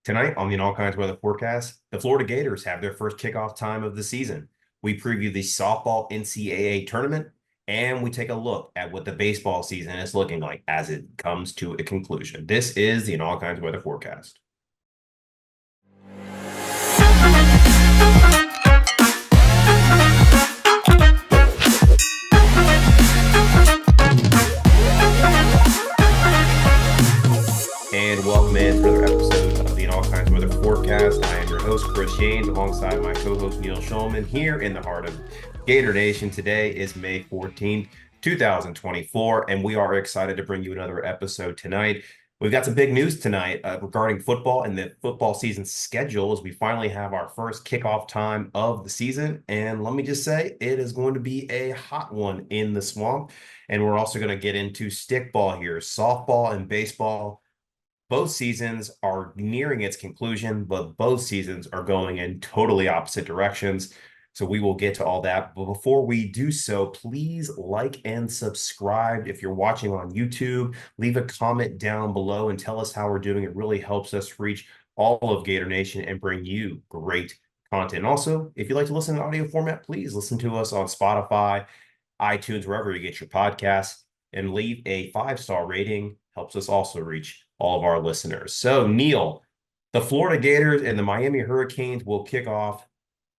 Tonight on the All Kinds Weather Forecast, the Florida Gators have their first kickoff time of the season. We preview the softball NCAA tournament, and we take a look at what the baseball season is looking like as it comes to a conclusion. This is the All Kinds Weather Forecast. And welcome in to another episode of the All Kinds of Weather Forecast. I am your host, Chris James, alongside my co-host, Neil Schulman, here in the heart of Gator Nation. Today is May 14th, 2024, and we are excited to bring you another episode tonight. We've got some big news tonight regarding football and the football season schedule as we finally have our first kickoff time of the season. And let me just say, it is going to be a hot one in the swamp. And we're also going to get into stickball here, softball and baseball. Both seasons are nearing its conclusion, but both seasons are going in totally opposite directions. So we will get to all that. But before we do so, please like and subscribe. If you're watching on YouTube, leave a comment down below and tell us how we're doing. It really helps us reach all of Gator Nation and bring you great content. And also, if you like to listen in audio format, please listen to us on Spotify, iTunes, wherever you get your podcasts, and leave a 5-star rating. Helps us also reach all of our listeners. So, Neil, the Florida Gators and the Miami Hurricanes will kick off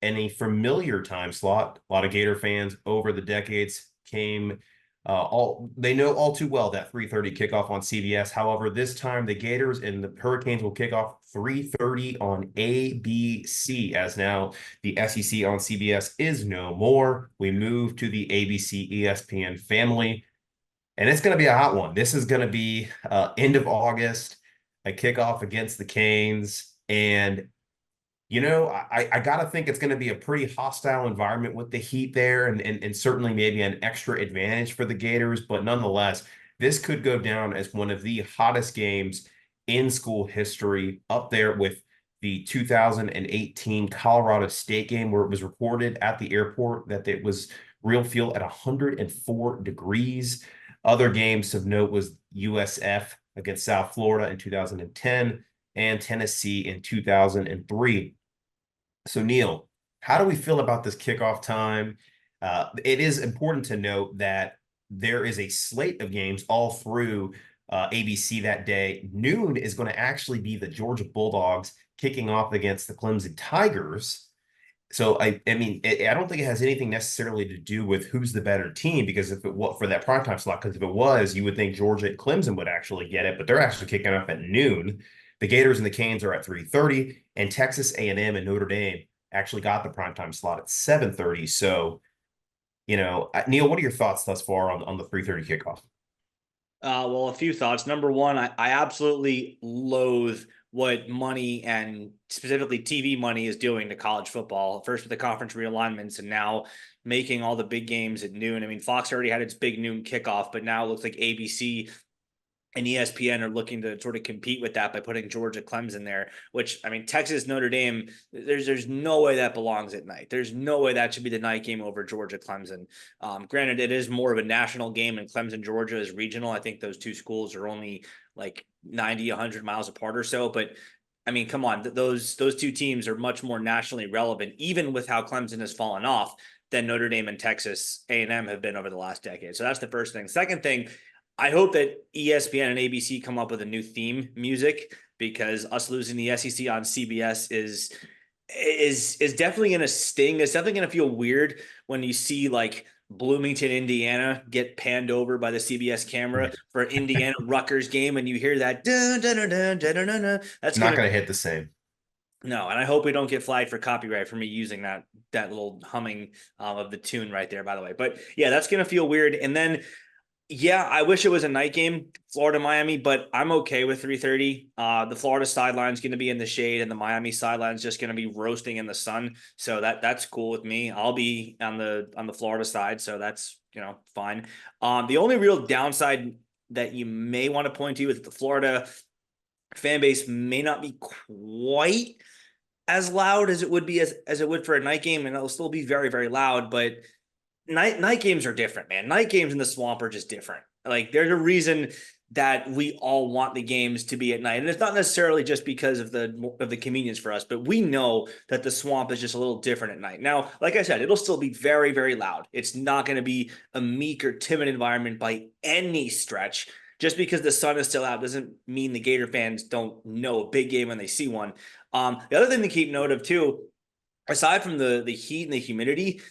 in a familiar time slot. A lot of Gator fans over the decades they know all too well that 3:30 kickoff on CBS. However, this time the Gators and the Hurricanes will kick off 3:30 on ABC, as now the SEC on CBS is no more. We move to the ABC ESPN family. And it's going to be a hot one. This is going to be end of August, a kickoff against the Canes. And, I got to think it's going to be a pretty hostile environment with the heat there and certainly maybe an extra advantage for the Gators. But nonetheless, this could go down as one of the hottest games in school history, up there with the 2018 Colorado State game, where it was reported at the airport that it was real feel at 104 degrees. Other games of note was USF against South Florida in 2010 and Tennessee in 2003. So, Neil, how do we feel about this kickoff time? It is important to note that there is a slate of games all through ABC that day. Noon is going to actually be the Georgia Bulldogs kicking off against the Clemson Tigers. So I mean, I don't think it has anything necessarily to do with who's the better team, because if it was for that primetime slot, because if it was, you would think Georgia and Clemson would actually get it, but they're actually kicking off at noon. The Gators and the Canes are at 3:30, and Texas A&M and Notre Dame actually got the primetime slot at 7:30. So, Neil, what are your thoughts thus far on the 3:30 kickoff? Well, a few thoughts. Number one, I absolutely loathe what money and specifically TV money is doing to college football. First with the conference realignments and now making all the big games at noon. I mean, Fox already had its big noon kickoff, but now it looks like ABC and ESPN are looking to sort of compete with that by putting Georgia Clemson there, which, I mean, Texas Notre Dame, there's no way that belongs at night. There's no way that should be the night game over Georgia Clemson. Granted, it is more of a national game, and Clemson, Georgia is regional. I think those two schools are only like 90, 100 miles apart or so. But I mean, come on, those two teams are much more nationally relevant, even with how Clemson has fallen off, than Notre Dame and Texas A&M have been over the last decade. So that's the first thing. Second thing, I hope that ESPN and ABC come up with a new theme music, because us losing the SEC on CBS is definitely going to sting. It's definitely going to feel weird when you see like Bloomington, Indiana get panned over by the CBS camera for an Indiana Rutgers game, and you hear that dun, dun, dun, dun, dun, dun, dun, dun. That's not going to hit the same. No, and I hope we don't get flagged for copyright for me using that little humming of the tune right there, by the way. But yeah, that's going to feel weird. And then, yeah, I wish it was a night game, Florida, Miami, but I'm okay with 3:30. The Florida sideline's going to be in the shade, and the Miami sideline's just going to be roasting in the sun. So that's cool with me. I'll be on the Florida side, so that's fine. The only real downside that you may want to point to is the Florida fan base may not be quite as loud as it would be as it would for a night game, and it'll still be very, very loud, but night games are different, man. Night games in the swamp are just different. Like, there's a reason that we all want the games to be at night. And it's not necessarily just because of the convenience for us, but we know that the Swamp is just a little different at night. Now, like I said, it'll still be very, very loud. It's not going to be a meek or timid environment by any stretch. Just because the sun is still out doesn't mean the Gator fans don't know a big game when they see one. The other thing to keep note of too, aside from the heat and the humidity,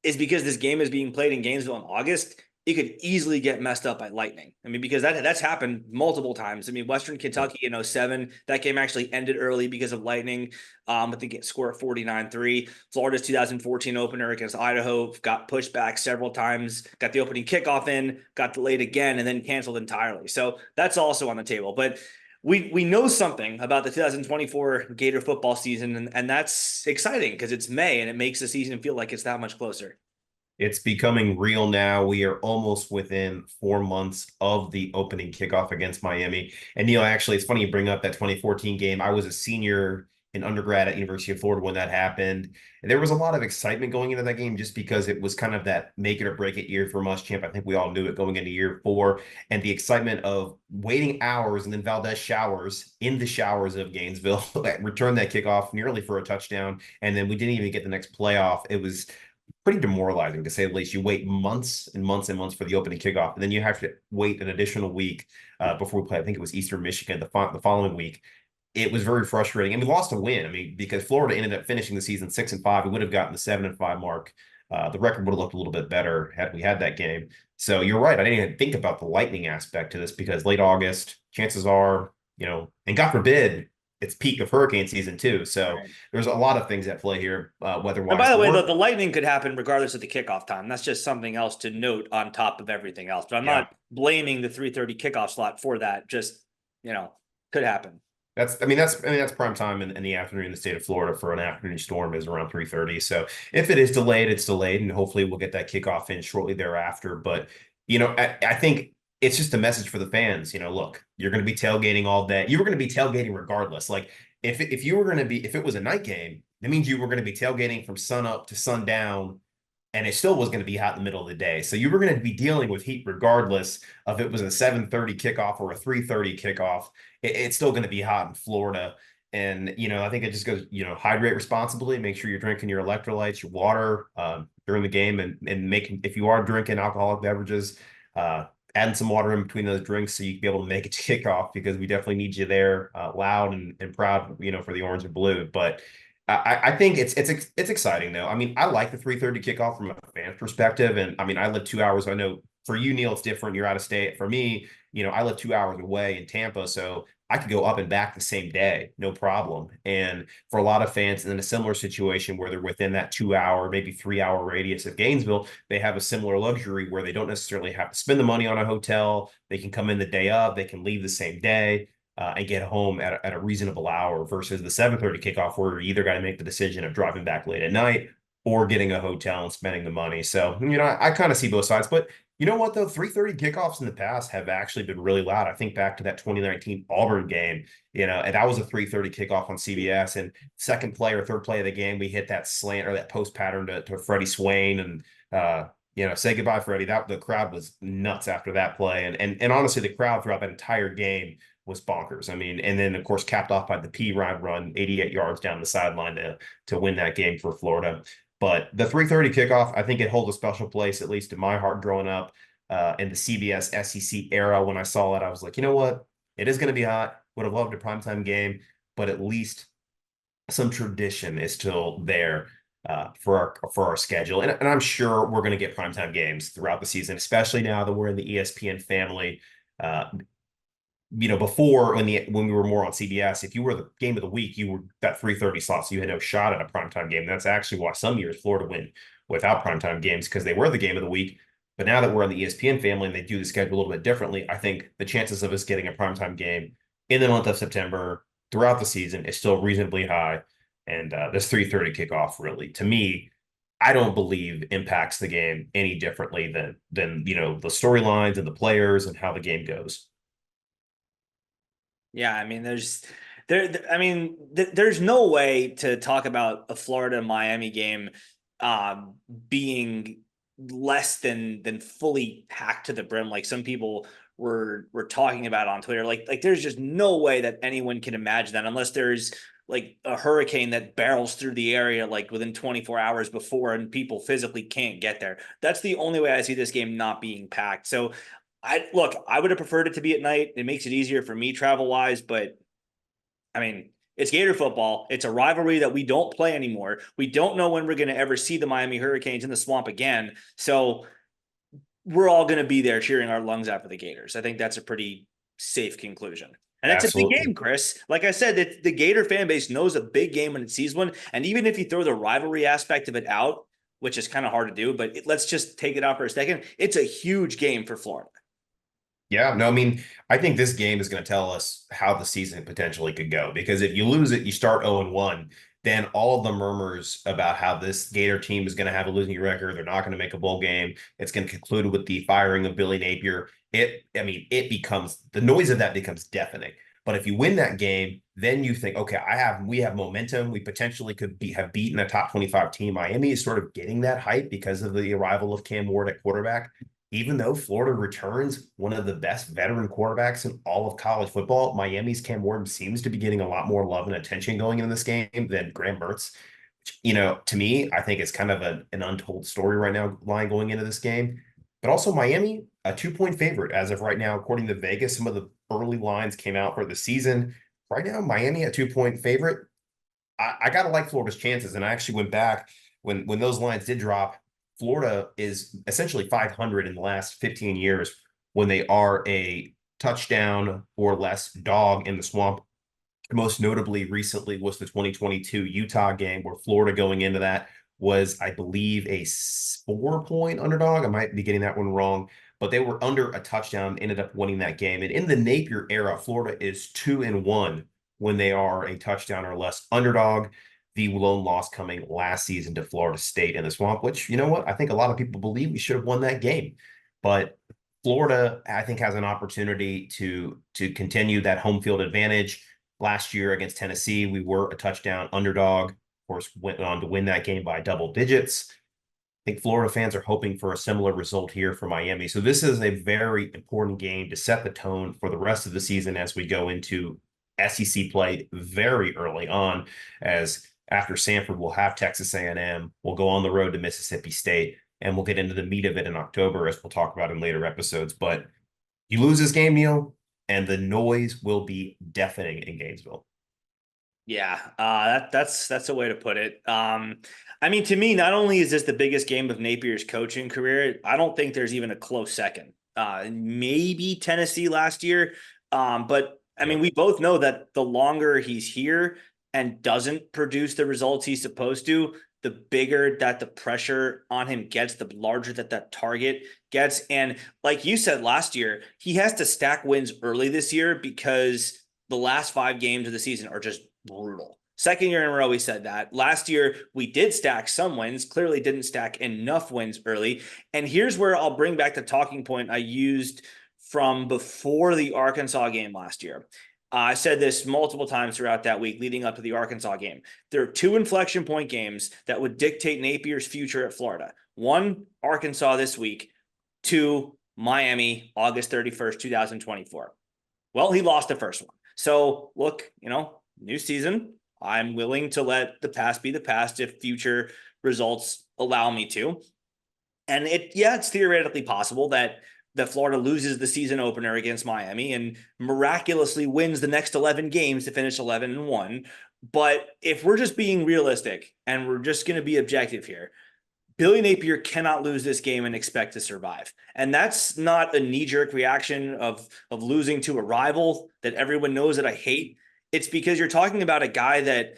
is because this game is being played in Gainesville in August, it could easily get messed up by lightning. I mean, because that's happened multiple times. I mean, Western Kentucky in 07, that game actually ended early because of lightning. But they get score at 49-3. Florida's 2014 opener against Idaho got pushed back several times, got the opening kickoff in, got delayed again, and then canceled entirely. So that's also on the table. But we know something about the 2024 Gator football season, and that's exciting because it's May and it makes the season feel like it's that much closer. It's becoming real now. We are almost within 4 months of the opening kickoff against Miami. And Neil, actually, it's funny you bring up that 2014 game. I was a senior in undergrad at University of Florida when that happened. And there was a lot of excitement going into that game just because it was kind of that make it or break it year for Muschamp. I think we all knew it going into year 4. And the excitement of waiting hours and then Valdez showers in the showers of Gainesville, returned that kickoff nearly for a touchdown. And then we didn't even get the next playoff. It was pretty demoralizing to say the least. You wait months and months and months for the opening kickoff, and then you have to wait an additional week before we play. I think it was Eastern Michigan the following week. It was very frustrating, and we lost a win. I mean, because Florida ended up finishing the season 6-5, we would have gotten the 7-5 mark. The record would have looked a little bit better had we had that game. So you're right. I didn't even think about the lightning aspect to this because late August, chances are, and God forbid, it's peak of hurricane season too. So Right. there's a lot of things at play here, And by weather-wise. the The way, work, the lightning could happen regardless of the kickoff time. That's just something else to note on top of everything else. But I'm yeah. not blaming the 3:30 kickoff slot for that. Just, could happen. That's prime time in the afternoon in the state of Florida for an afternoon storm is around 3:30. So if it is delayed, it's delayed, and hopefully we'll get that kickoff in shortly thereafter. But I think it's just a message for the fans. Look, you're going to be tailgating all day. You were going to be tailgating regardless. Like if you were going to be if it was a night game, that means you were going to be tailgating from sun up to sundown, and it still was going to be hot in the middle of the day. So you were going to be dealing with heat regardless of it was a 7:30 kickoff or a 3:30 kickoff. It's still going to be hot in Florida. And, I think it just goes, hydrate responsibly, make sure you're drinking your electrolytes, your water during the game and making, if you are drinking alcoholic beverages, adding some water in between those drinks so you can be able to make it to kickoff because we definitely need you there loud and proud, for the orange and blue. But I think it's exciting though. I mean, I like the 3:30 kickoff from a fan perspective, and I mean, I live 2 hours. I know for you, Neil, it's different. You're out of state. For me, I live 2 hours away in Tampa, so I could go up and back the same day, no problem. And for a lot of fans in a similar situation where they're within that 2 hour, maybe 3 hour radius of Gainesville, they have a similar luxury where they don't necessarily have to spend the money on a hotel. They can come in the day of, they can leave the same day and get home at a reasonable hour versus the 7:30 kickoff where you either got to make the decision of driving back late at night or getting a hotel and spending the money. So, I kind of see both sides. But you know what, though? 3:30 kickoffs in the past have actually been really loud. I think back to that 2019 Auburn game, and that was a 3:30 kickoff on CBS. And second play or third play of the game, we hit that slant or that post pattern to Freddie Swain. And, say goodbye, Freddie. The crowd was nuts after that play. And honestly, the crowd throughout that entire game was bonkers. I mean, and then of course capped off by the P run 88 yards down the sideline to win that game for Florida. But the 3:30 kickoff, I think it holds a special place, at least in my heart growing up in the CBS SEC era. When I saw it, I was like, you know what? It is going to be hot. Would have loved a primetime game, but at least some tradition is still there for our schedule. And I'm sure we're going to get primetime games throughout the season, especially now that we're in the ESPN family. Before when we were more on CBS, if you were the game of the week, you were that 3:30 slot, so you had no shot at a primetime game. That's actually why some years Florida went without primetime games because they were the game of the week. But now that we're on the ESPN family and they do the schedule a little bit differently, I think the chances of us getting a primetime game in the month of September throughout the season is still reasonably high. And this 3:30 kickoff really, to me, I don't believe impacts the game any differently than the storylines and the players and how the game goes. Yeah, I mean, there's no way to talk about a Florida Miami game being less than fully packed to the brim, like some people we're talking about on Twitter. Like there's just no way that anyone can imagine that unless there's like a hurricane that barrels through the area like within 24 hours before and people physically can't get there. That's the only way I see this game not being packed. So I would have preferred it to be at night. It makes it easier for me travel wise, but I mean, it's Gator football. It's a rivalry that we don't play anymore. We don't know when we're going to ever see the Miami Hurricanes in the swamp again. So we're all going to be there cheering our lungs out for the Gators. I think that's a pretty safe conclusion. And it's a big Absolutely. game, Chris. Like I said, the Gator fan base knows a big game when it sees one. And even if you throw the rivalry aspect of it out, which is kind of hard to do, but let's just take it out for a second. It's a huge game for Florida. Yeah, no, I mean, I think this game is going to tell us how the season potentially could go because if you lose it, you start 0-1, then all of the murmurs about how this Gator team is going to have a losing record, they're not going to make a bowl game, it's going to conclude with the firing of Billy Napier. It becomes the noise of that becomes deafening. But if you win that game, then you think, okay, we have momentum. We potentially could have beaten a top 25 team. Miami is sort of getting that hype because of the arrival of Cam Ward at quarterback. Even though Florida returns one of the best veteran quarterbacks in all of college football, Miami's Cam Ward seems to be getting a lot more love and attention going into this game than Graham Mertz. To me, I think it's kind of an untold story right now line going into this game. But also Miami, a 2-point favorite as of right now, according to Vegas. Some of the early lines came out for the season. Right now, Miami a 2-point favorite. I gotta like Florida's chances. And I actually went back when those lines did drop. Florida is essentially 500 in the last 15 years when they are a touchdown or less dog in the swamp. Most notably recently was the 2022 Utah game where Florida going into that was, I believe, a 4-point underdog. I might be getting that one wrong, but they were under a touchdown, ended up winning that game. And in the Napier era, Florida is 2-1 when they are a touchdown or less underdog. The lone loss coming last season to Florida State in the swamp, which, you know what? I think a lot of people believe we should have won that game. But Florida, I think, has an opportunity to continue that home field advantage. Last year against Tennessee, we were a touchdown underdog. Of course, went on to win that game by double digits. I think Florida fans are hoping for a similar result here for Miami. So this is a very important game to set the tone for the rest of the season as we go into SEC play very early on, as after Sanford, we'll have Texas A&M. We'll go on the road to Mississippi State, and we'll get into the meat of it in October, as we'll talk about in later episodes. But you lose this game, Neil, and the noise will be deafening in Gainesville. Yeah, that's a way to put it. I mean, to me, not only is this the biggest game of Napier's coaching career, I don't think there's even a close second. Maybe Tennessee last year, but I mean, we both know that the longer he's here and doesn't produce the results he's supposed to, the bigger that the pressure on him gets, the larger that target gets. And like you said last year, he has to stack wins early this year because the last 5 games of the season are just brutal. Second year in a row, we said that. Last year, we did stack some wins, clearly didn't stack enough wins early. And here's where I'll bring back the talking point I used from before the Arkansas game last year. I said this multiple times throughout that week leading up to the Arkansas game. There are 2 inflection point games that would dictate Napier's future at Florida. 1, Arkansas this week. 2, Miami, August 31st, 2024. Well, he lost the first one. So look, new season. I'm willing to let the past be the past if future results allow me to. And it's theoretically possible that Florida loses the season opener against Miami and miraculously wins the next 11 games to finish 11-1. But if we're just being realistic and we're just going to be objective here, Billy Napier cannot lose this game and expect to survive. And that's not a knee-jerk reaction of losing to a rival that everyone knows that I hate. It's because you're talking about a guy that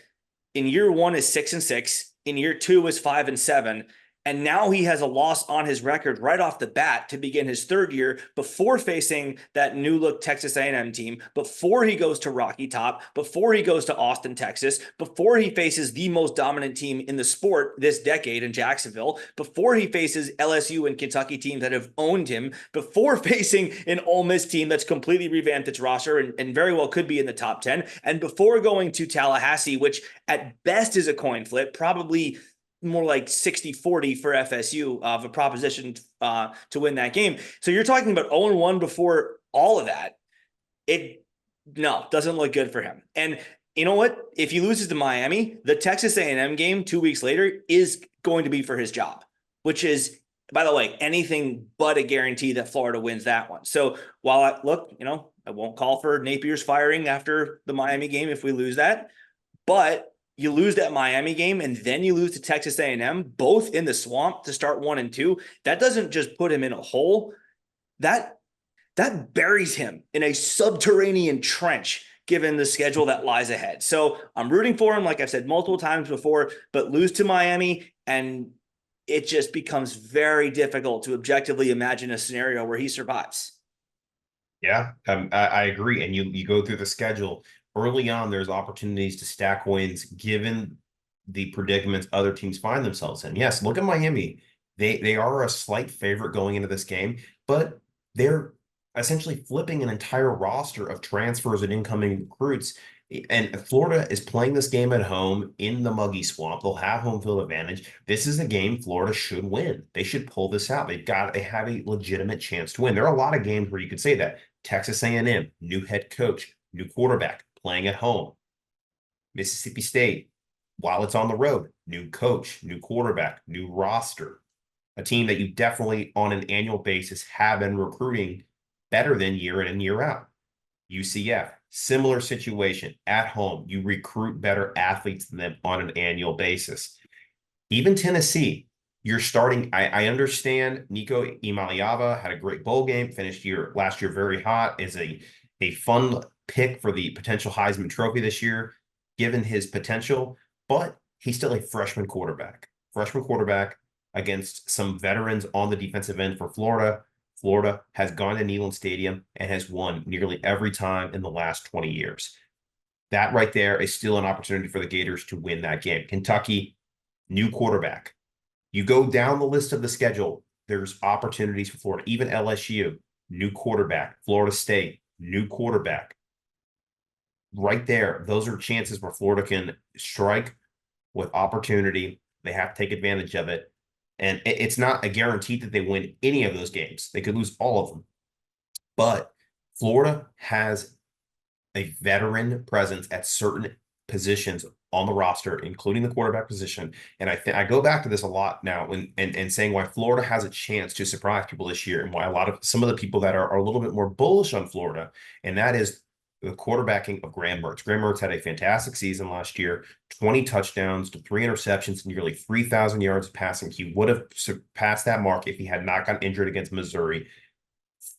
in year 1 is 6-6, in year 2 is 5-7, and now he has a loss on his record right off the bat to begin his 3rd year before facing that new look Texas A&M team, before he goes to Rocky Top, before he goes to Austin, Texas, before he faces the most dominant team in the sport this decade in Jacksonville, before he faces LSU and Kentucky teams that have owned him, before facing an Ole Miss team that's completely revamped its roster and very well could be in the top 10, and before going to Tallahassee, which at best is a coin flip, probably more like 60-40 for FSU of a proposition to win that game. So you're talking about 0-1 before all of that, it no, doesn't look good for him. And you know what? If he loses to Miami, the Texas A&M game 2 weeks later is going to be for his job, which is, by the way, anything but a guarantee that Florida wins that one. So while I won't call for Napier's firing after the Miami game if we lose that, but you lose that Miami game and then you lose to Texas A&M, both in the swamp to start 1-2. That doesn't just put him in a hole. That buries him in a subterranean trench given the schedule that lies ahead. So I'm rooting for him, like I've said multiple times before, but lose to Miami and it just becomes very difficult to objectively imagine a scenario where he survives. Yeah, I agree. And you go through the schedule early on, there's opportunities to stack wins given the predicaments other teams find themselves in. Yes, look at Miami. They are a slight favorite going into this game, but they're essentially flipping an entire roster of transfers and incoming recruits. And Florida is playing this game at home in the muggy swamp. They'll have home field advantage. This is a game Florida should win. They should pull this out. They have a legitimate chance to win. There are a lot of games where you could say that. Texas A&M, new head coach, new quarterback, playing at home. Mississippi State, while it's on the road, new coach, new quarterback, new roster. A team that you definitely on an annual basis have been recruiting better than year in and year out. UCF, similar situation at home. You recruit better athletes than them on an annual basis. Even Tennessee, you're starting. I understand Nico Imaliava had a great bowl game, finished last year very hot, is a fun pick for the potential Heisman Trophy this year, given his potential, but he's still a freshman quarterback. Freshman quarterback against some veterans on the defensive end for Florida. Florida has gone to Neyland Stadium and has won nearly every time in the last 20 years. That right there is still an opportunity for the Gators to win that game. Kentucky, new quarterback. You go down the list of the schedule, there's opportunities for Florida. Even LSU, new quarterback. Florida State, new quarterback. Right there, those are chances where Florida can strike with opportunity. They have to take advantage of it. And it's not a guarantee that they win any of those games. They could lose all of them. But Florida has a veteran presence at certain positions on the roster, including the quarterback position. And I go back to this a lot now and saying why Florida has a chance to surprise people this year and why some of the people that are a little bit more bullish on Florida, and that is the quarterbacking of Graham Mertz. Graham Mertz had a fantastic season last year, 20 touchdowns to 3 interceptions, nearly 3,000 yards of passing. He would have surpassed that mark if he had not gotten injured against Missouri.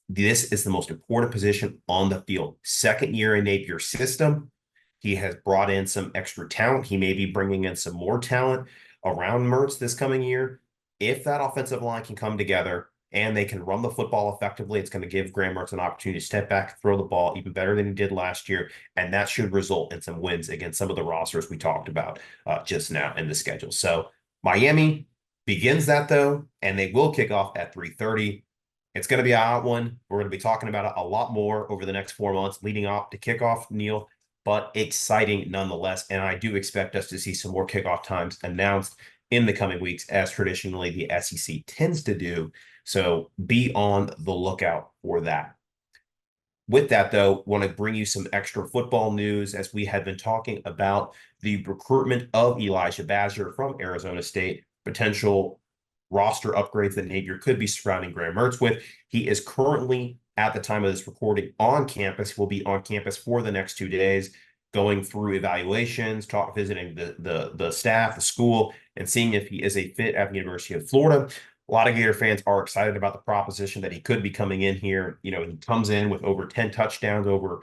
This is the most important position on the field. Second year in Napier's system. He has brought in some extra talent. He may be bringing in some more talent around Mertz this coming year. If that offensive line can come together and they can run the football effectively, it's going to give Graham Mertz an opportunity to step back, throw the ball even better than he did last year. And that should result in some wins against some of the rosters we talked about just now in the schedule. So Miami begins that, though, and they will kick off at 3:30. It's going to be a hot one. We're going to be talking about it a lot more over the next 4 months leading up to kickoff, Neil, but exciting nonetheless. And I do expect us to see some more kickoff times announced in the coming weeks, as traditionally the SEC tends to do. So be on the lookout for that. With that, though, want to bring you some extra football news as we have been talking about the recruitment of Elijah Badger from Arizona State, potential roster upgrades that Napier could be surrounding Graham Mertz with. He is currently, at the time of this recording, on campus. He will be on campus for the next 2 days, going through evaluations, visiting the staff, the school, and seeing if he is a fit at the University of Florida. A lot of Gator fans are excited about the proposition that he could be coming in here. You know, he comes in with over 10 touchdowns, over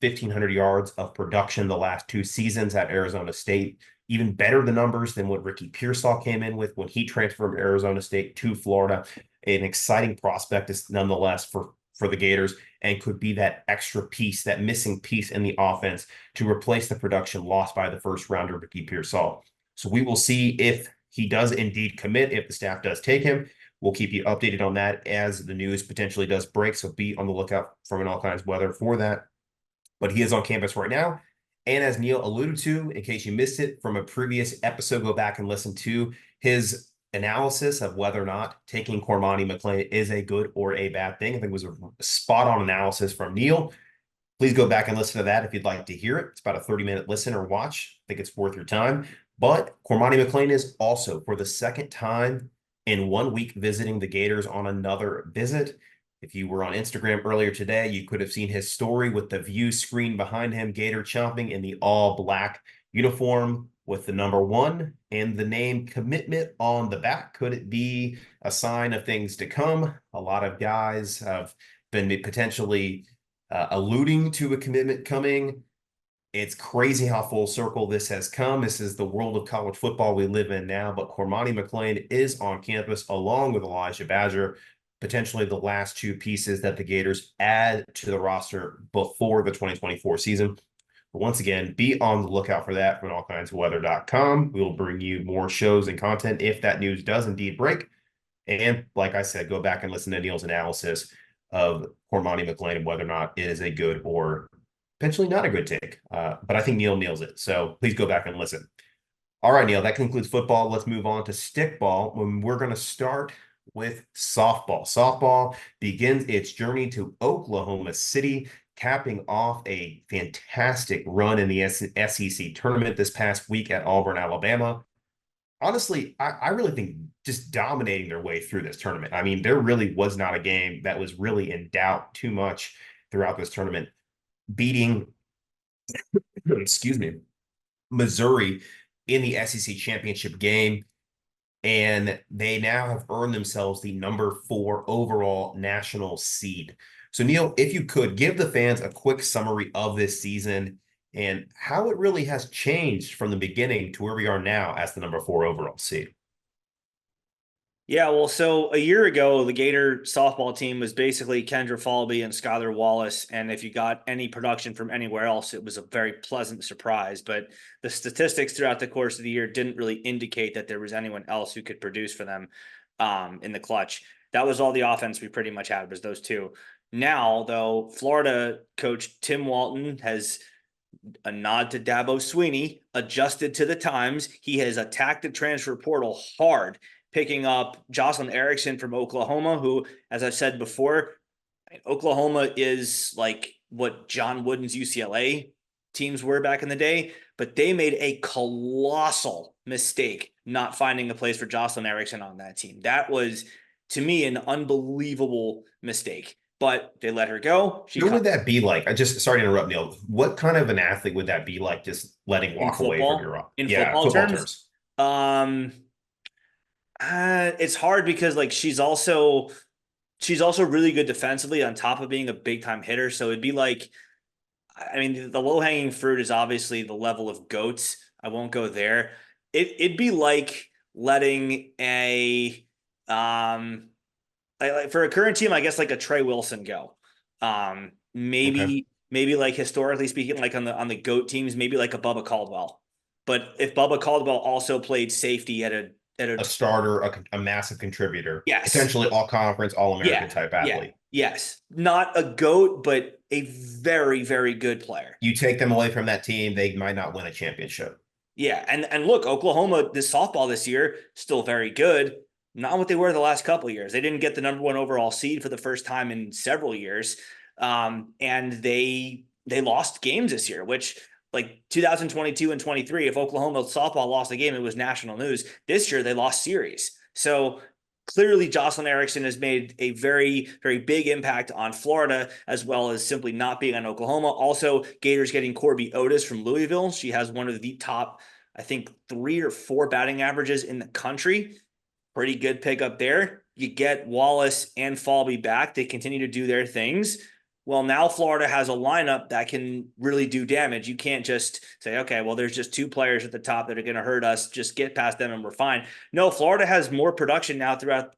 1,500 yards of production the last 2 seasons at Arizona State. Even better the numbers than what Ricky Pearsall came in with when he transferred from Arizona State to Florida. An exciting prospect is nonetheless for the Gators, and could be that extra piece, that missing piece in the offense to replace the production lost by the first rounder, Ricky Pearsall. So we will see if he does indeed commit, if the staff does take him. We'll keep you updated on that as the news potentially does break. So be on the lookout from an all kinds of weather for that. But he is on campus right now. And as Neil alluded to, in case you missed it from a previous episode, go back and listen to his analysis of whether or not taking Cormani McClain is a good or a bad thing. I think it was a spot on analysis from Neil. Please go back and listen to that if you'd like to hear it. It's about a 30-minute listen or watch. I think it's worth your time. But Cormani McClain is also, for the second time in 1 week, visiting the Gators on another visit. If you were on Instagram earlier today, you could have seen his story with the view screen behind him, Gator chomping in the all-black uniform with the number 1 and the name commitment on the back. Could it be a sign of things to come? A lot of guys have been potentially alluding to a commitment coming. It's crazy how full circle this has come. This is the world of college football we live in now, but Cormani McClain is on campus along with Elijah Badger, potentially the last 2 pieces that the Gators add to the roster before the 2024 season. But once again, be on the lookout for that from allkindsweather.com. We will bring you more shows and content if that news does indeed break. And like I said, go back and listen to Neil's analysis of Cormani McClain and whether or not it is a good or potentially not a good take. But I think Neil nails it. So please go back and listen. All right, Neil, that concludes football. Let's move on to stickball when we're going to start with softball. Softball begins its journey to Oklahoma City, capping off a fantastic run in the SEC tournament this past week at Auburn, Alabama. Honestly, I really think just dominating their way through this tournament. I mean, there really was not a game that was really in doubt too much throughout this tournament. Beating, excuse me, Missouri in the SEC championship game. And they now have earned themselves the number 4 overall national seed. So, Neil, if you could give the fans a quick summary of this season and how it really has changed from the beginning to where we are now as the number 4 overall seed. Yeah, well, so a year ago, the Gator softball team was basically Kendra Falby and Skylar Wallace. And if you got any production from anywhere else, it was a very pleasant surprise. But the statistics throughout the course of the year didn't really indicate that there was anyone else who could produce for them in the clutch. That was all the offense we pretty much had, was those 2. Now, though, Florida coach Tim Walton has, a nod to Dabo Swinney, adjusted to the times. He has attacked the transfer portal hard, picking up Jocelyn Erickson from Oklahoma, who, as I've said before, Oklahoma is like what John Wooden's UCLA teams were back in the day, but they made a colossal mistake not finding a place for Jocelyn Erickson on that team. That was, to me, an unbelievable mistake. But they let her go. What would that be like? I just, sorry to interrupt, Neil. What kind of an athlete would that be like, just letting walk away from your rock? In football terms. It's hard because like she's also really good defensively on top of being a big time hitter. So it'd be like, I mean, the low hanging fruit is obviously the level of goats. I won't go there. It'd be like letting a like for a current team, I guess like a Trey Wilson go. Maybe like historically speaking, like on the GOAT teams, maybe like a Bubba Caldwell. But if Bubba Caldwell also played safety at a starter, a massive contributor, yes, potentially all conference, all American type athlete. Yes, not a GOAT, but a very, very good player. You take them away from that team, they might not win a championship. Yeah, and look, Oklahoma, this softball this year, still very good. Not what they were the last couple of years. They didn't get the number 1 overall seed for the first time in several years. And they lost games this year, which like 2022 and 23, if Oklahoma softball lost a game, it was national news. This year they lost series. So clearly Jocelyn Erickson has made a very, very big impact on Florida, as well as simply not being on Oklahoma. Also, Gators getting Corby Otis from Louisville. She has one of the top, I think, 3 or 4 batting averages in the country. Pretty good pickup there. You get Wallace and Falby back. They continue to do their things. Well, now Florida has a lineup that can really do damage. You can't just say, okay, well, there's just 2 players at the top that are going to hurt us. Just get past them and we're fine. No, Florida has more production now throughout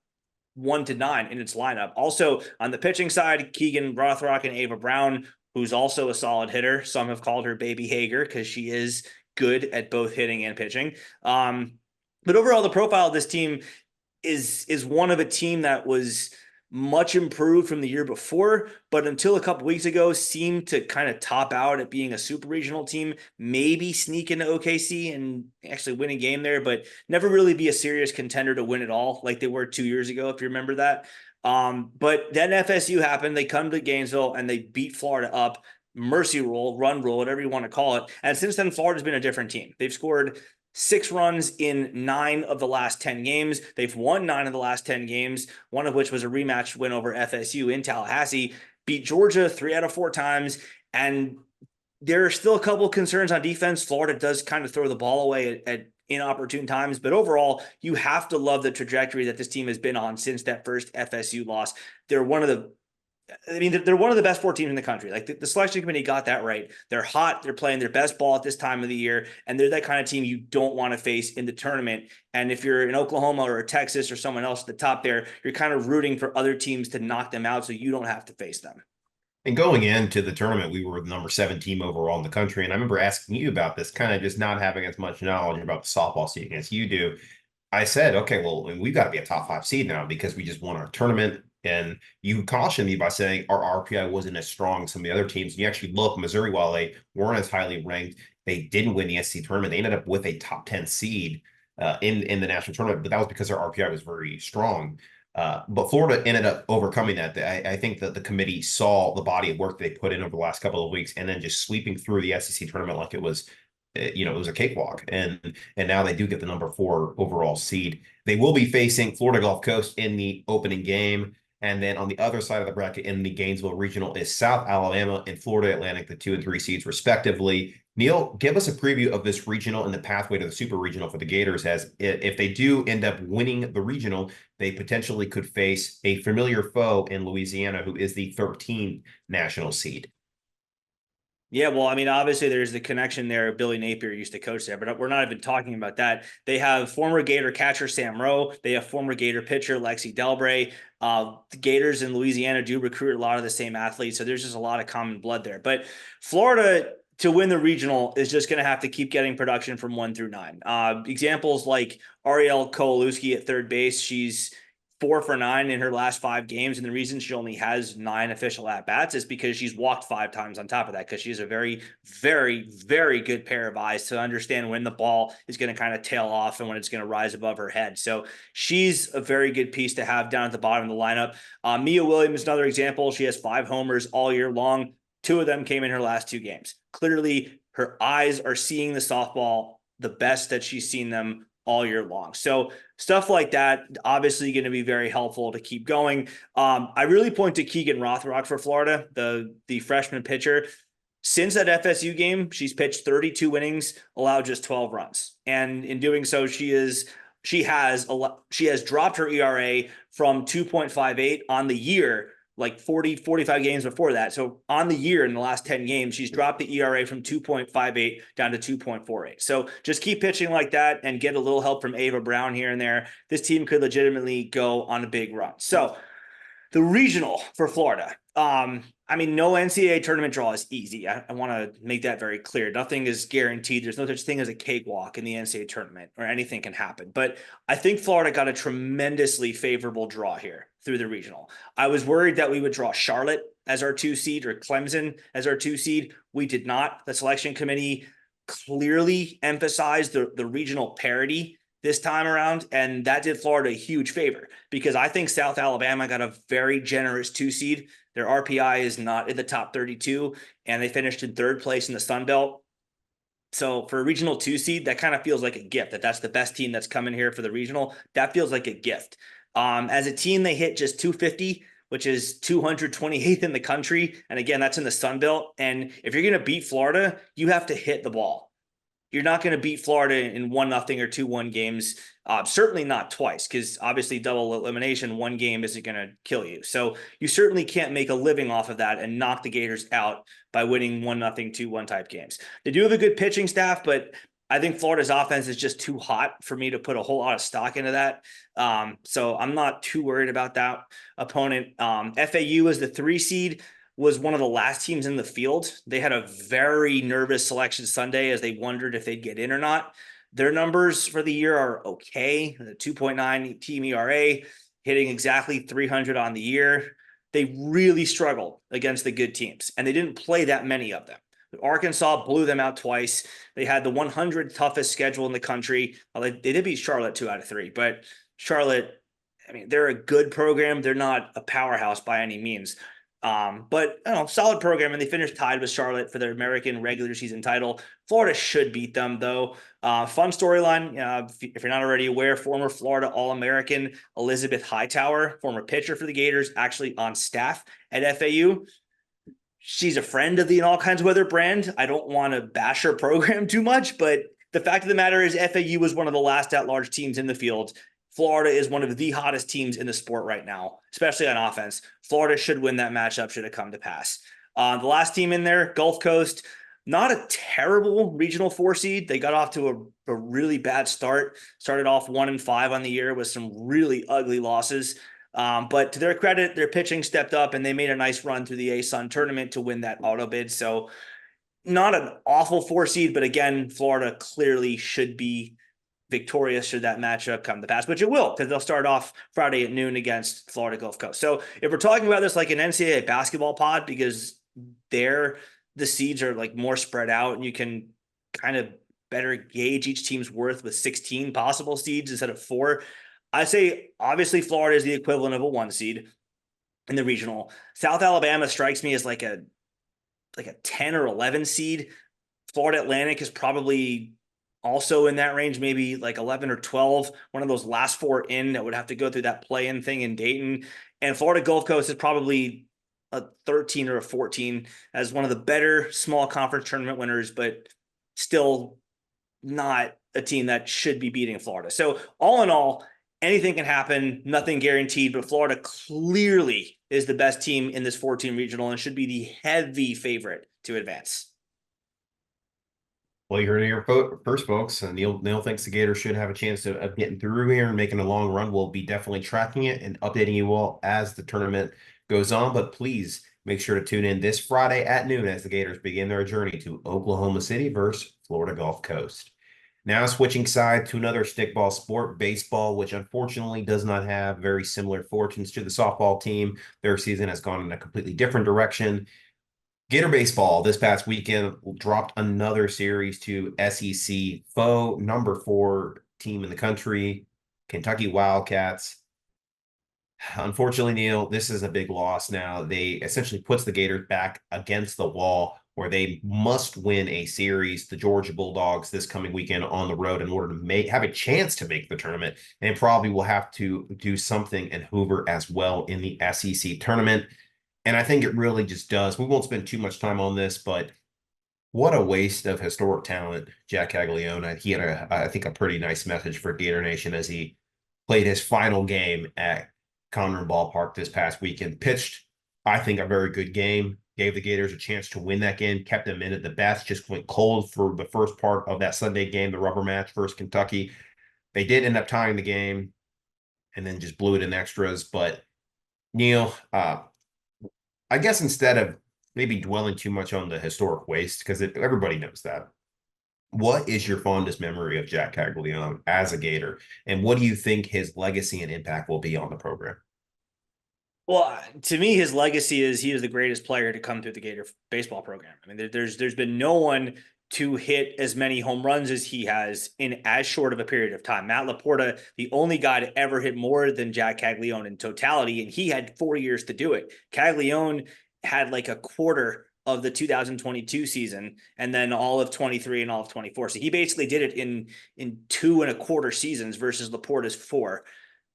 1 to 9 in its lineup. Also, on the pitching side, Keegan Rothrock and Ava Brown, who's also a solid hitter. Some have called her Baby Hager because she is good at both hitting and pitching. But overall, the profile of this team is one of a team that was much improved from the year before, but until a couple weeks ago seemed to kind of top out at being a super regional team, maybe sneak into OKC and actually win a game there, but never really be a serious contender to win it all like they were 2 years ago, if you remember that. But then FSU happened. They come to Gainesville and they beat Florida up. Mercy rule, run rule, whatever you want to call it. And since then, Florida's been a different team. They've scored 6 runs in 9 of the last 10 games. They've won 9 of the last 10 games, one of which was a rematch win over FSU in Tallahassee, beat Georgia 3 out of 4 times. And there are still a couple of concerns on defense. Florida does kind of throw the ball away at inopportune times, but overall, you have to love the trajectory that this team has been on since that first FSU loss. They're one of the best 4 teams in the country. Like the selection committee got that right. They're hot. They're playing their best ball at this time of the year. And they're that kind of team you don't want to face in the tournament. And if you're in Oklahoma or Texas or someone else at the top there, you're kind of rooting for other teams to knock them out so you don't have to face them. And going into the tournament, we were the number 7 team overall in the country. And I remember asking you about this, kind of just not having as much knowledge about the softball season as you do. I said, okay, well, we've got to be a top 5 seed now because we just won our tournament. And you cautioned me by saying our RPI wasn't as strong as some of the other teams. And you actually look, Missouri, while they weren't as highly ranked, they didn't win the SEC tournament. They ended up with a top 10 seed in the national tournament, but that was because our RPI was very strong. But Florida ended up overcoming that. I think that the committee saw the body of work they put in over the last couple of weeks and then just sweeping through the SEC tournament like it was, it was a cakewalk. And now they do get the number 4 overall seed. They will be facing Florida Gulf Coast in the opening game. And then on the other side of the bracket in the Gainesville regional is South Alabama and Florida Atlantic, the 2 and 3 seeds respectively. Neil, give us a preview of this regional and the pathway to the super regional for the Gators, as if they do end up winning the regional, they potentially could face a familiar foe in Louisiana, who is the 13th national seed. Yeah, well, I mean, obviously there's the connection there. Billy Napier used to coach there, but we're not even talking about that. They have former Gator catcher Sam Rowe. They have former Gator pitcher Lexi Delbray. The Gators in Louisiana do recruit a lot of the same athletes, so there's just a lot of common blood there. But Florida, to win the regional, is just going to have to keep getting production from 1 through 9. Examples like Ariel Kowalewski at third base. She's 4 for 9 in her last 5 games. And the reason she only has 9 official at-bats is because she's walked 5 times on top of that, because she's a very, very, very good pair of eyes to understand when the ball is going to kind of tail off and when it's going to rise above her head. So she's a very good piece to have down at the bottom of the lineup. Mia Williams is another example. She has 5 homers all year long. 2 of them came in her last 2 games. Clearly, her eyes are seeing the softball the best that she's seen them all year long. So stuff like that, obviously going to be very helpful to keep going. I really point to Keegan Rothrock for Florida, the freshman pitcher. Since that FSU game, she's pitched 32 innings, allowed just 12 runs. And in doing so, she has dropped her ERA from 2.58 on the year, like 45 games before that. So on the year, in the last 10 games, she's dropped the ERA from 2.58 down to 2.48. So just keep pitching like that and get a little help from Ava Brown here and there. This team could legitimately go on a big run. So the regional for Florida. I mean, no NCAA tournament draw is easy. I want to make that very clear. Nothing is guaranteed. There's no such thing as a cakewalk in the NCAA tournament, or anything can happen. But I think Florida got a tremendously favorable draw here through the regional. I was worried that we would draw Charlotte as our 2 seed or Clemson as our 2 seed. We did not. The selection committee clearly emphasized the regional parity this time around, and that did Florida a huge favor, because I think South Alabama got a very generous 2 seed. Their RPI is not in the top 32, and they finished in 3rd place in the Sun Belt. So for a regional 2 seed, that kind of feels like a gift. That's the best team that's coming here for the regional. That feels like a gift. As a team, they hit just 250, which is 228th in the country. And again, that's in the Sun Belt. And if you're going to beat Florida, you have to hit the ball. You're not going to beat Florida in 1-0 or 2-1 games. Certainly not twice, because obviously double elimination, 1 game isn't going to kill you. So you certainly can't make a living off of that and knock the Gators out by winning 1-0, 2-1 type games. They do have a good pitching staff, but I think Florida's offense is just too hot for me to put a whole lot of stock into that. So I'm not too worried about that opponent. FAU is the 3 seed. Was one of the last teams in the field. They had a very nervous selection Sunday as they wondered if they'd get in or not. Their numbers for the year are okay. The 2.9 team ERA, hitting exactly 300 on the year. They really struggled against the good teams, and they didn't play that many of them. Arkansas blew them out twice. They had the 100th toughest schedule in the country. Well, they did beat Charlotte 2 out of 3, but Charlotte, I mean, they're a good program. They're not a powerhouse by any means. But solid program, and they finished tied with Charlotte for their American regular season title. Florida should beat them, though. Fun storyline. If you're not already aware, former Florida All-American Elizabeth Hightower, former pitcher for the Gators, actually on staff at FAU. She's a friend of the All Kinds of Weather brand. I don't want to bash her program too much, but the fact of the matter is FAU was one of the last at-large teams in the field. Florida is one of the hottest teams in the sport right now, especially on offense. Florida should win that matchup should it come to pass. The last team in there, Gulf Coast, not a terrible regional 4 seed. They got off to a really bad start. Started off 1-5 on the year with some really ugly losses. But to their credit, their pitching stepped up and they made a nice run through the ASUN tournament to win that auto bid. So not an awful 4 seed, but again, Florida clearly should be victorious should that matchup come to pass, which it will, because they'll start off Friday at noon against Florida Gulf Coast. So if we're talking about this like an NCAA basketball pod, because there the seeds are like more spread out and you can kind of better gauge each team's worth with 16 possible seeds instead of 4. I say obviously Florida is the equivalent of a 1 seed in the regional. South Alabama strikes me as like a 10 or 11 seed. Florida Atlantic is probably also in that range, maybe like 11 or 12, one of those last 4 in that would have to go through that play-in thing in Dayton. And Florida Gulf Coast is probably a 13 or a 14 as one of the better small conference tournament winners, but still not a team that should be beating Florida. So all in all, anything can happen, nothing guaranteed, but Florida clearly is the best team in this 14 regional and should be the heavy favorite to advance. Well, you heard it here first, folks. Neil thinks the Gators should have a chance of getting through here and making a long run. We'll be definitely tracking it and updating you all as the tournament goes on. But please make sure to tune in this Friday at noon as the Gators begin their journey to Oklahoma City versus Florida Gulf Coast. Now switching side to another stickball sport, baseball, which unfortunately does not have very similar fortunes to the softball team. Their season has gone in a completely different direction. Gator Baseball this past weekend dropped another series to SEC foe, number 4 team in the country, Kentucky Wildcats. Unfortunately, Neil, this is a big loss now. They essentially puts the Gators back against the wall where they must win a series, the Georgia Bulldogs, this coming weekend on the road in order to have a chance to make the tournament, and probably will have to do something in Hoover as well in the SEC tournament. And I think it really just does. We won't spend too much time on this, but what a waste of historic talent, Jack Caglione. He had, I think, a pretty nice message for Gator Nation as he played his final game at Conran Ballpark this past weekend. Pitched, I think, a very good game. Gave the Gators a chance to win that game. Kept them in at the best. Just went cold for the first part of that Sunday game, the rubber match versus Kentucky. They did end up tying the game and then just blew it in extras. But, Neil, I guess instead of maybe dwelling too much on the historic waste, because everybody knows that, what is your fondest memory of Jack Caglione as a Gator? And what do you think his legacy and impact will be on the program? Well, to me, his legacy is he is the greatest player to come through the Gator baseball program. I mean, there's been no one to hit as many home runs as he has in as short of a period of time. Matt Laporta, the only guy to ever hit more than Jack Caglione in totality, and he had 4 years to do it. Caglione had like a quarter of the 2022 season and then all of 23 and all of 24. So he basically did it in 2.25 seasons versus Laporta's 4.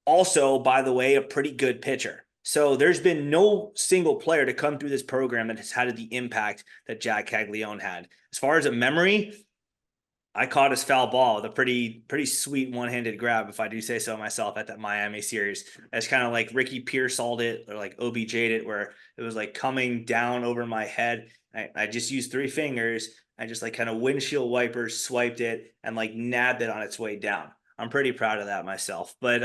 Also, by the way, a pretty good pitcher. So there's been no single player to come through this program that has had the impact that Jack Caglione had. As far as a memory, I caught his foul ball with a pretty sweet one-handed grab, if I do say so myself, at that Miami series. That's kind of like Ricky Pearsalled it or like OBJ'd it, where it was like coming down over my head. I just used 3 fingers. I just like kind of windshield wipers swiped it and like nabbed it on its way down. I'm pretty proud of that myself. But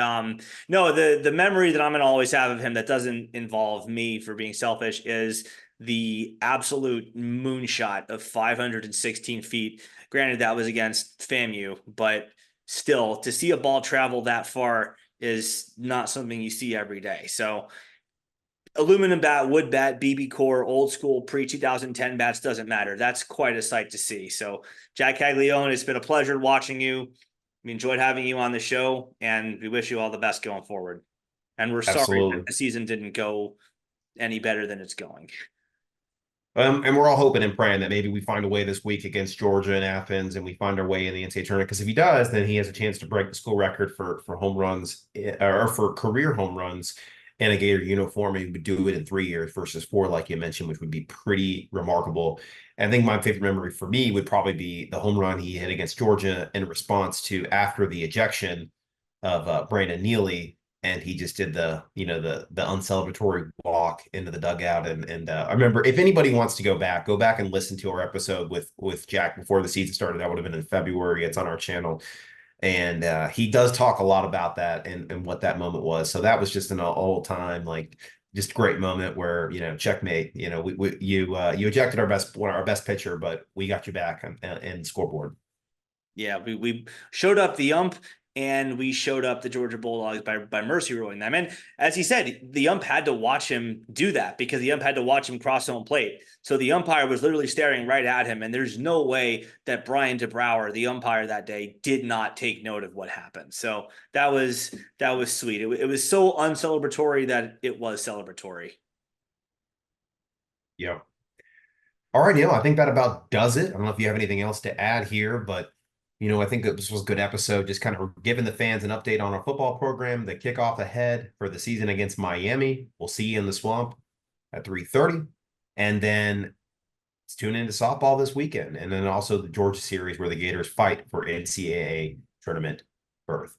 no, the memory that I'm going to always have of him that doesn't involve me for being selfish is the absolute moonshot of 516 feet. Granted, that was against FAMU, but still, to see a ball travel that far is not something you see every day. So aluminum bat, wood bat, BB core, old school pre-2010 bats, doesn't matter. That's quite a sight to see. So Jack Caglione, it's been a pleasure watching you. We enjoyed having you on the show, and we wish you all the best going forward. And we're sorry that Absolutely. the season didn't go any better than it's going. And we're all hoping and praying that maybe we find a way this week against Georgia and Athens, and we find our way in the NCAA tournament. Because if he does, then he has a chance to break the school record for home runs or for career home runs in a Gator uniform. He would do it in 3 years versus 4, like you mentioned, which would be pretty remarkable. And I think my favorite memory for me would probably be the home run he hit against Georgia in response to after the ejection of Brandon Neely, and he just did the uncelebratory walk into the dugout. And I remember, if anybody wants to go back and listen to our episode with Jack before the season started. That would have been in February. It's on our channel, and he does talk a lot about that and what that moment was. So that was just an all time, like, just great moment where, checkmate. You ejected our best pitcher, but we got you back in scoreboard. Yeah, we showed up the ump, and we showed up the Georgia Bulldogs by mercy ruling them. And as he said, the ump had to watch him do that because the ump had to watch him cross home plate. So the umpire was literally staring right at him. And there's no way that Brian DeBrouwer, the umpire that day, did not take note of what happened. So that was sweet. It was so uncelebratory that it was celebratory. Yeah. All right, Neil, I think that about does it. I don't know if you have anything else to add here, but I think that this was a good episode, just kind of giving the fans an update on our football program, the kickoff ahead for the season against Miami. We'll see you in the Swamp at 3:30. And then let's tune into softball this weekend. And then also the Georgia series where the Gators fight for NCAA tournament berth.